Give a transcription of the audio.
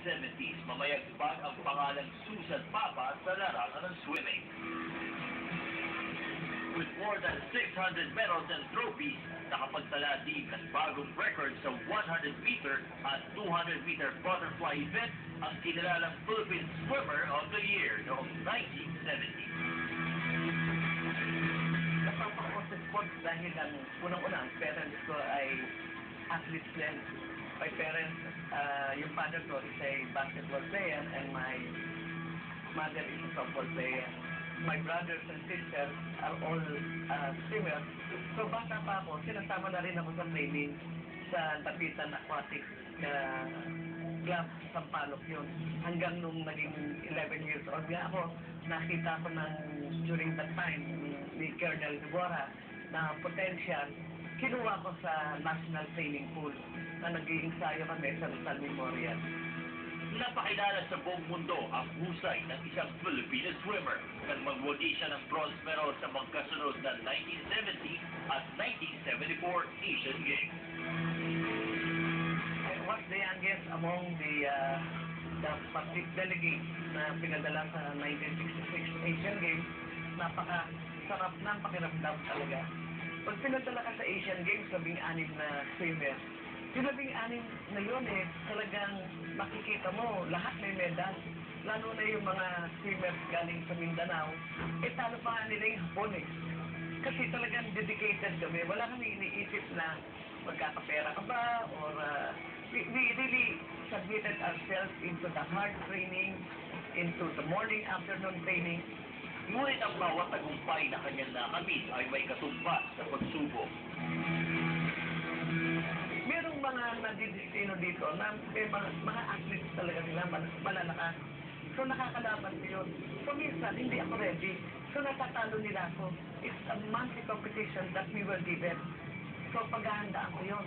1970s, mamayagpag ang pangalang Susan Papa sa larangan ng swimming. With more than 600 medals and trophies, nakapagtala din ng bagong record sa 100-meter at 200-meter butterfly event ang kinilalang Philippine Swimmer of the Year noong 1970. Napapa ako sa sports dahil ang unang-una, ang parents ko ay athletes din. My parents, yung father ko is a basketball player and my mother is a softball player. My brothers and sisters are all swimmers. So bata pa ako, sinasama na rin ako sa training sa Dapitan Aquatic Club, Sampaloc yun. Hanggang nung naging 11 years old nga ako, nakita ko during that time ni Colonel Dubora na potential, kinuha ko sa National Training Pool na nag-iinsayo kami sa Rizal Memorial. Napakilala sa buong mundo ang husay ng isang Filipino swimmer nang magwagi siya ng bronze medal sa magkasunod na 1970 at 1974 Asian Games. I was the youngest among the Pacific delegates na pinadala sa 1966 Asian Games. Napaka-sarap ng pakiramdam talaga. Pag pinadala ka sa Asian Games, 16 na swimmer, yung 16 na yun talagang makikita mo, lahat may medal. Lalo na yung mga swimmers galing sa Mindanao, talo pa nga nila yung Hapon Kasi talagang dedicated kami. Wala kami iniisip na magkakapera ka ba, or we really submitted ourselves into the hard training, into the morning, afternoon training. Ngunit ang bawat tagumpay na kanyang nakamit ay may katumbas sa pagsubok. Merong mga nadidistino dito na may mga athletes talaga nila malalakas. So nakakalaban ko yun. So minsan, hindi ako ready. So natatalo nila ako. It's a monthly competition that we were given. So paghahandaan ko yun.